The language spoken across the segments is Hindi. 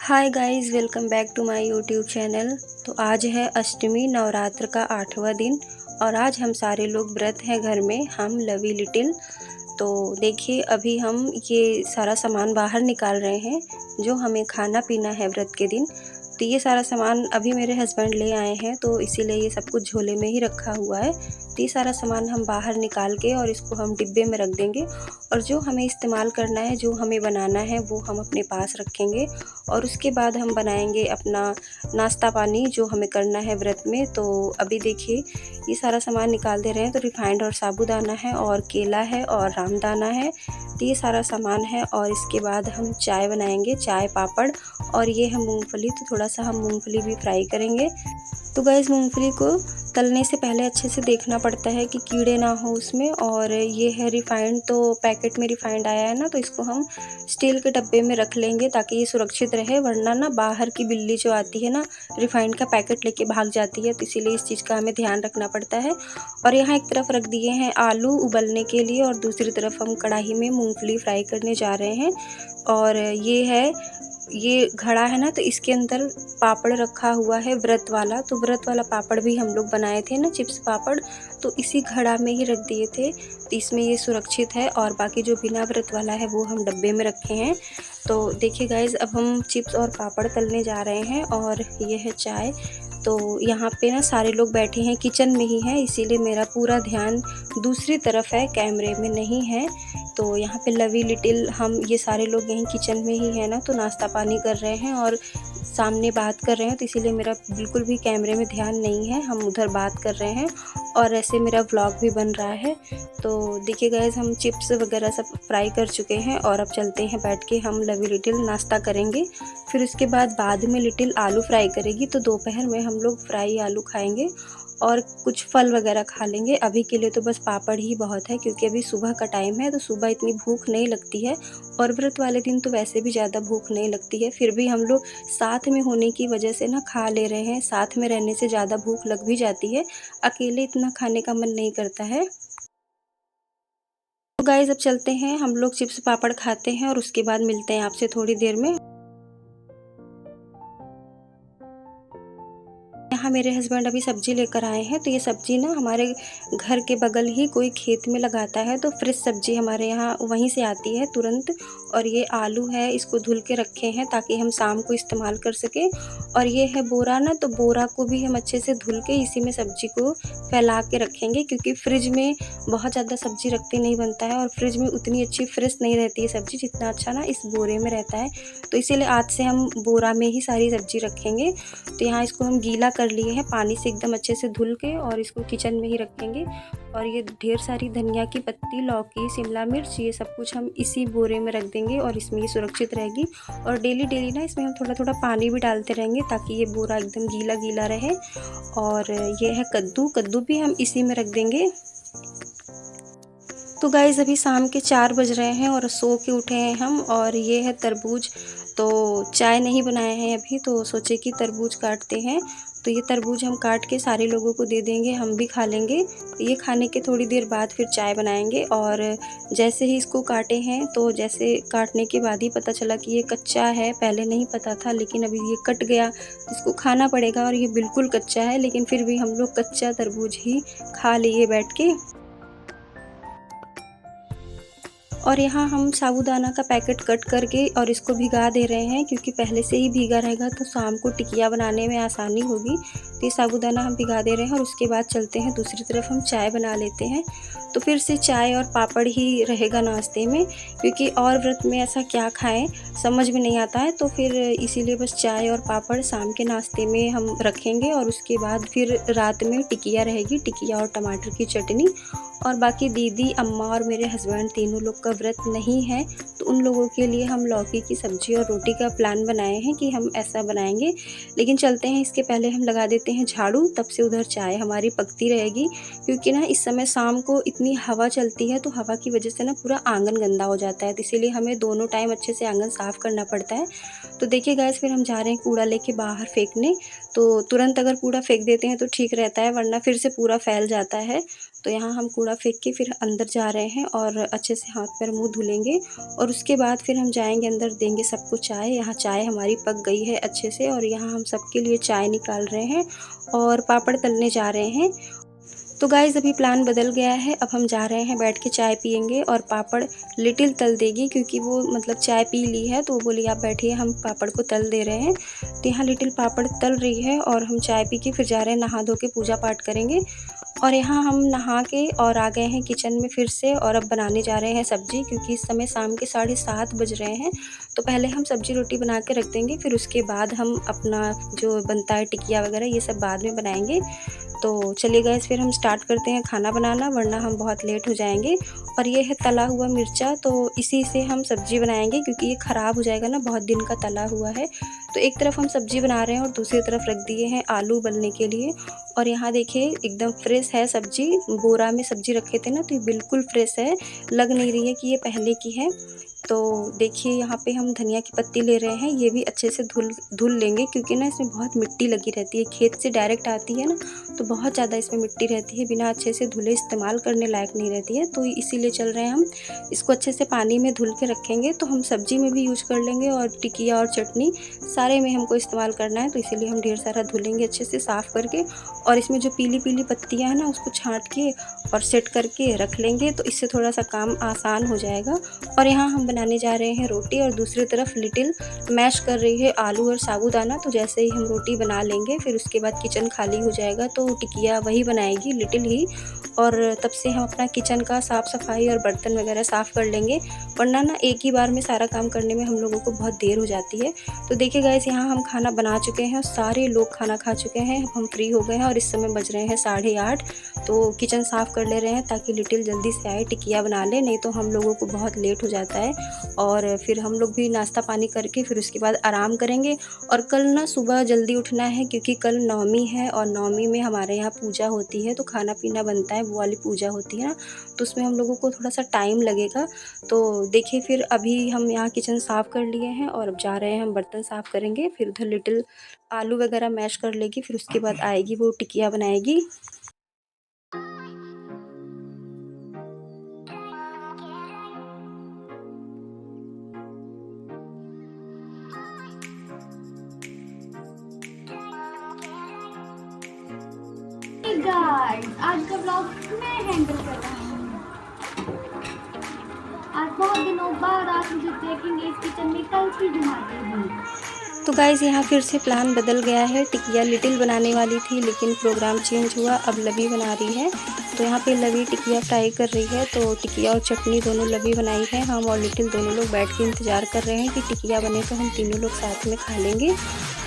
Hi guys, welcome back to my YouTube channel. तो आज है अष्टमी, नवरात्र का 8वां दिन और आज हम सारे लोग व्रत हैं घर में, हम लवी लिटिल। तो देखिए अभी हम ये सारा सामान बाहर निकाल रहे हैं जो हमें खाना पीना है व्रत के दिन। तो ये सारा सामान अभी मेरे हस्बैंड ले आए हैं, तो इसीलिए ये सब कुछ झोले में ही रखा हुआ है। तो ये सारा सामान हम बाहर निकाल के और इसको हम डिब्बे में रख देंगे और जो हमें इस्तेमाल करना है, जो हमें बनाना है, वो हम अपने पास रखेंगे। और उसके बाद हम बनाएंगे अपना नाश्ता पानी जो हमें करना है व्रत में। तो अभी देखिए ये सारा सामान निकाल दे रहे हैं। तो रिफाइंड और साबूदाना है और केला है और रामदाना है, तो ये सारा सामान है। और इसके बाद हम चाय बनाएंगे, चाय पापड़, और ये है मूंगफली। तो थोड़ा सा हम मूंगफली भी फ्राई करेंगे। तो गैस मूंगफली को तलने से पहले अच्छे से देखना पड़ता है कि कीड़े ना हो उसमें। और ये है रिफाइंड, तो पैकेट में रिफाइंड आया है ना, तो इसको हम स्टील के डब्बे में रख लेंगे ताकि ये सुरक्षित रहे। वरना ना बाहर की बिल्ली जो आती है ना, रिफाइंड का पैकेट लेके भाग जाती है, तो इसीलिए इस चीज़ का हमें ध्यान रखना पड़ता है। और यहाँ एक तरफ रख दिए हैं आलू उबलने के लिए और दूसरी तरफ हम कढ़ाई में मूंगफली फ्राई करने जा रहे हैं। और ये घड़ा है ना, तो इसके अंदर पापड़ रखा हुआ है व्रत वाला। तो व्रत वाला पापड़ भी हम लोग बनाए थे ना, चिप्स पापड़, तो इसी घड़ा में ही रख दिए थे। तो इसमें ये सुरक्षित है। और बाकी जो बिना व्रत वाला है वो हम डब्बे में रखे हैं। तो देखिए गाइज़, अब हम चिप्स और पापड़ तलने जा रहे हैं। और ये है चाय। तो यहाँ पे ना सारे लोग बैठे हैं, किचन में ही हैं, इसीलिए मेरा पूरा ध्यान दूसरी तरफ है, कैमरे में नहीं है। तो यहाँ पे लवी लिटिल हम ये सारे लोग यहीं किचन में ही है ना, तो नाश्ता पानी कर रहे हैं और सामने बात कर रहे हैं। तो इसीलिए मेरा बिल्कुल भी कैमरे में ध्यान नहीं है, हम उधर बात कर रहे हैं और ऐसे मेरा व्लॉग भी बन रहा है। तो देखिए गाइस, हम चिप्स वगैरह सब फ्राई कर चुके हैं और अब चलते हैं, बैठ के हम लवी लिटिल नाश्ता करेंगे। फिर उसके बाद में लिटिल आलू फ्राई करेगी। तो दोपहर में हम लोग फ्राई आलू खाएंगे और कुछ फल वगैरह खा लेंगे। अभी के लिए तो बस पापड़ ही बहुत है, क्योंकि अभी सुबह का टाइम है, तो सुबह इतनी भूख नहीं लगती है। और व्रत वाले दिन तो वैसे भी ज़्यादा भूख नहीं लगती है। फिर भी हम लोग साथ में होने की वजह से ना खा ले रहे हैं। साथ में रहने से ज़्यादा भूख लग भी जाती है, अकेले इतना खाने का मन नहीं करता है। तो गाइस, अब चलते हैं, हम लोग चिप्स पापड़ खाते हैं और उसके बाद मिलते हैं आपसे थोड़ी देर में। यहाँ मेरे हस्बैंड अभी सब्ज़ी लेकर आए हैं। तो ये सब्ज़ी ना हमारे घर के बगल ही कोई खेत में लगाता है, तो फ्रेश सब्ज़ी हमारे यहाँ वहीं से आती है तुरंत। और ये आलू है, इसको धुल के रखे हैं ताकि हम शाम को इस्तेमाल कर सकें। और ये है बोरा ना, तो बोरा को भी हम अच्छे से धुल के इसी में सब्ज़ी को फैला के रखेंगे, क्योंकि फ्रिज में बहुत ज़्यादा सब्ज़ी रखते नहीं बनता है और फ्रिज में उतनी अच्छी फ्रेश नहीं रहती है सब्ज़ी, जितना अच्छा ना इस बोरे में रहता है। तो इसीलिए आज से हम बोरा में ही सारी सब्ज़ी रखेंगे। तो यहाँ इसको हम गीला कर लिए हैं पानी से एकदम अच्छे से धुल के, और इसको किचन में ही रखेंगे। और ये ढेर सारी धनिया की पत्ती, लौकी, शिमला मिर्च, ये सब कुछ हम इसी बोरे में रख देंगे और इसमें ये सुरक्षित रहेगी। और डेली ना इसमें हम थोड़ा थोड़ा पानी भी डालते रहेंगे ताकि ये बोरा एकदम गीला गीला रहे। और ये है कद्दू भी हम इसी में रख देंगे। तो गाइज़, अभी शाम के 4 बज रहे हैं और सो के उठे हैं हम। और ये है तरबूज। तो चाय नहीं बनाए हैं अभी, तो सोचे कि तरबूज काटते हैं। तो ये तरबूज हम काट के सारे लोगों को दे देंगे, हम भी खा लेंगे। तो ये खाने के थोड़ी देर बाद फिर चाय बनाएंगे। और जैसे ही इसको काटे हैं, तो जैसे काटने के बाद ही पता चला कि ये कच्चा है, पहले नहीं पता था, लेकिन अभी ये कट गया, तो इसको खाना पड़ेगा। और ये बिल्कुल कच्चा है, लेकिन फिर भी हम लोग कच्चा तरबूज ही खा लिए बैठ के। और यहाँ हम साबूदाना का पैकेट कट करके और इसको भिगा दे रहे हैं, क्योंकि पहले से ही भीगा रहेगा तो शाम को टिकिया बनाने में आसानी होगी। तो ये साबूदाना हम भिगा दे रहे हैं और उसके बाद चलते हैं दूसरी तरफ, हम चाय बना लेते हैं। तो फिर से चाय और पापड़ ही रहेगा नाश्ते में, क्योंकि और व्रत में ऐसा क्या खाएं समझ में नहीं आता है। तो फिर इसीलिए बस चाय और पापड़ शाम के नाश्ते में हम रखेंगे। और उसके बाद फिर रात में टिकिया रहेगी, टिकिया और टमाटर की चटनी। और बाकी दीदी, अम्मा और मेरे हस्बैंड तीनों लोग का व्रत नहीं है, तो उन लोगों के लिए हम लौकी की सब्ज़ी और रोटी का प्लान बनाए हैं कि हम ऐसा बनाएंगे। लेकिन चलते हैं, इसके पहले हम लगा देते हैं झाड़ू, तब से उधर चाय हमारी पकती रहेगी। क्योंकि ना इस समय शाम को इतनी हवा चलती है, तो हवा की वजह से ना पूरा आंगन गंदा हो जाता है, तो इसीलिए हमें दोनों टाइम अच्छे से आंगन साफ़ करना पड़ता है। तो देखिए गाइस, फिर हम जा रहे हैं कूड़ा लेके बाहर फेंकने। तो तुरंत अगर कूड़ा फेंक देते हैं तो ठीक रहता है, वरना फिर से पूरा फैल जाता है। तो यहाँ हम कूड़ा फेंक के फिर अंदर जा रहे हैं और अच्छे से हाथ पैर मुँह धुलेंगे। और उसके बाद फिर हम जाएंगे अंदर, देंगे सबको चाय। यहाँ चाय हमारी पक गई है अच्छे से और यहाँ हम सबके लिए चाय निकाल रहे हैं और पापड़ तलने जा रहे हैं। तो गाइज़ अभी प्लान बदल गया है, अब हम जा रहे हैं, बैठ के चाय पियेंगे और पापड़ लिटिल तल देगी क्योंकि वो मतलब चाय पी ली है, तो वो बोली आप बैठिए हम पापड़ को तल दे रहे हैं। तो यहाँ लिटिल पापड़ तल रही है और हम चाय पी के फिर जा रहे हैं, नहा धो के पूजा पाठ करेंगे। और यहाँ हम नहा के और आ गए हैं किचन में फिर से, और अब बनाने जा रहे हैं सब्ज़ी, क्योंकि इस समय शाम के 7:30 बज रहे हैं। तो पहले हम सब्ज़ी रोटी बना के रख देंगे, फिर उसके बाद हम अपना जो बनता है टिकिया वगैरह ये सब बाद में बनाएंगे। तो चलिए गाइस फिर हम स्टार्ट करते हैं खाना बनाना, वरना हम बहुत लेट हो जाएंगे। और ये है तला हुआ मिर्चा, तो इसी से हम सब्ज़ी बनाएंगे क्योंकि ये ख़राब हो जाएगा ना, बहुत दिन का तला हुआ है। तो एक तरफ हम सब्ज़ी बना रहे हैं और दूसरी तरफ रख दिए हैं आलू उबलने के लिए। और यहाँ देखिए एकदम फ्रेश है सब्ज़ी, बोरा में सब्ज़ी रखे थे ना, तो ये बिल्कुल फ्रेश है, लग नहीं रही है कि ये पहले की है। तो देखिए यहाँ पे हम धनिया की पत्ती ले रहे हैं, ये भी अच्छे से धुल लेंगे क्योंकि ना इसमें बहुत मिट्टी लगी रहती है, खेत से डायरेक्ट आती है ना, तो बहुत ज़्यादा इसमें मिट्टी रहती है, बिना अच्छे से धुले इस्तेमाल करने लायक नहीं रहती है। तो इसीलिए चल रहे हैं हम, इसको अच्छे से पानी में धुल के रखेंगे तो हम सब्ज़ी में भी यूज कर लेंगे और टिकिया और चटनी सारे में हमको इस्तेमाल करना है, तो इसीलिए हम ढेर सारा धुलेंगे अच्छे से साफ़ करके। और इसमें जो पीली पीली पत्तियाँ हैं ना, उसको छाँट के और सेट करके रख लेंगे, तो इससे थोड़ा सा काम आसान हो जाएगा। और यहाँ हम बनाने जा रहे हैं रोटी और दूसरी तरफ लिटिल मैश कर रही है आलू और साबूदाना। तो जैसे ही हम रोटी बना लेंगे फिर उसके बाद किचन खाली हो जाएगा, तो टिकिया वही बनाएगी लिटिल ही, और तब से हम अपना किचन का साफ़ सफाई और बर्तन वगैरह साफ़ कर लेंगे, वरना ना एक ही बार में सारा काम करने में हम लोगों को बहुत देर हो जाती है। तो देखिए गाइस यहाँ हम खाना बना चुके हैं, सारे लोग खाना खा चुके हैं, हम फ्री हो गए हैं और इस समय बज रहे हैं 8:30। तो किचन साफ़ कर ले रहे हैं ताकि लिटिल जल्दी से आए, टिकिया बना ले, नहीं तो हम लोगों को बहुत लेट हो जाता है। और फिर हम लोग भी नाश्ता पानी करके फिर उसके बाद आराम करेंगे। और कल ना सुबह जल्दी उठना है क्योंकि कल नवमी है और नवमी में हमारे यहाँ पूजा होती है, तो खाना पीना बनता है, वो वाली पूजा होती है ना, तो उसमें हम लोगों को थोड़ा सा टाइम लगेगा। तो देखिए फिर अभी हम यहाँ किचन साफ़ कर लिए हैं और अब जा रहे हैं हम बर्तन साफ़ करेंगे, फिर उधर लिटिल आलू वगैरह मैश कर लेगी, फिर उसके बाद आएगी वो टिकिया बनाएगी। गाइस आज का व्लॉग मैं हैंडल कर रहा हूँ। आज बहुत दिनों बाद आप मुझे देखेंगे इस किचन में, कल की घुमाती हूँ। तो गाइज़ यहाँ फिर से प्लान बदल गया है, टिकिया लिटिल बनाने वाली थी लेकिन प्रोग्राम चेंज हुआ, अब लवी बना रही है। तो यहाँ पे लवी टिकिया फ्राई कर रही है, तो टिकिया और चटनी दोनों लवी बनाई है। हम और लिटिल दोनों लोग बैठ के इंतज़ार कर रहे हैं कि टिकिया बने तो हम तीनों लोग साथ में खा लेंगे।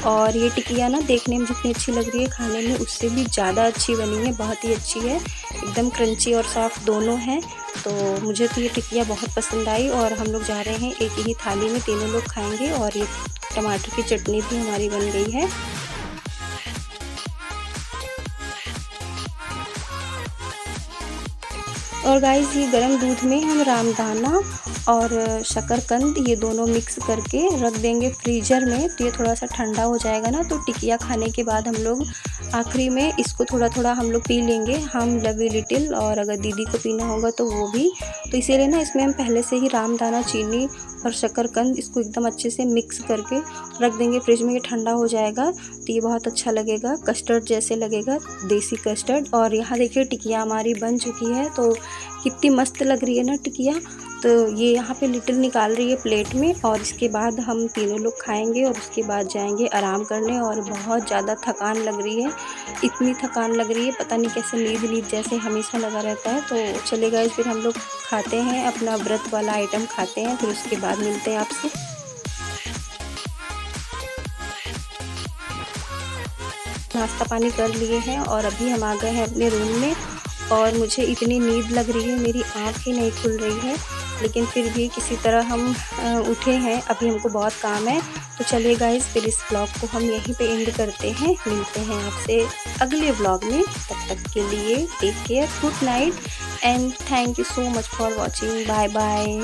और ये टिकिया ना देखने में जितनी अच्छी लग रही है, खाने में उससे भी ज़्यादा अच्छी बनी है, बहुत ही अच्छी है, एकदम क्रंची और सॉफ्ट दोनों हैं। तो मुझे तो ये टिकिया बहुत पसंद आई और हम लोग जा रहे हैं एक ही थाली में तीनों लोग खाएंगे। और ये टमाटर की चटनी भी हमारी बन गई है। और गाइस ये गर्म दूध में हम रामदाना और शकरकंद ये दोनों मिक्स करके रख देंगे फ्रीज़र में, तो ये थोड़ा सा ठंडा हो जाएगा ना, तो टिकिया खाने के बाद हम लोग आखिरी में इसको थोड़ा थोड़ा हम लोग पी लेंगे, हम लवी लिटिल, और अगर दीदी को पीना होगा तो वो भी। तो इसीलिए ना इसमें हम पहले से ही रामदाना, चीनी और शकरकंद इसको एकदम अच्छे से मिक्स करके रख देंगे फ्रिज में, ये ठंडा हो जाएगा तो ये बहुत अच्छा लगेगा, कस्टर्ड जैसे लगेगा, देसी कस्टर्ड। और यहाँ देखिए टिकिया हमारी बन चुकी है, तो कितनी मस्त लग रही है ना टिकिया। तो ये यहाँ पे लिटिल निकाल रही है प्लेट में और इसके बाद हम तीनों लोग खाएंगे और उसके बाद जाएंगे आराम करने। और बहुत ज़्यादा थकान लग रही है, इतनी थकान लग रही है, पता नहीं कैसे नींद जैसे हमेशा लगा रहता है। तो चलेगा फिर हम लोग खाते हैं, अपना व्रत वाला आइटम खाते हैं, फिर उसके बाद मिलते हैं आपसे। नाश्ता पानी कर लिए हैं और अभी हम आ गए हैं अपने रूम में। और मुझे इतनी नींद लग रही है, मेरी आँख ही नहीं खुल रही है, लेकिन फिर भी किसी तरह हम उठे हैं, अभी हमको बहुत काम है। तो चलिए गाइस फिर इस व्लॉग को हम यहीं पे एंड करते हैं, मिलते हैं आपसे अगले व्लॉग में। तब तक के लिए take care, good night and thank you so much for watching, bye bye.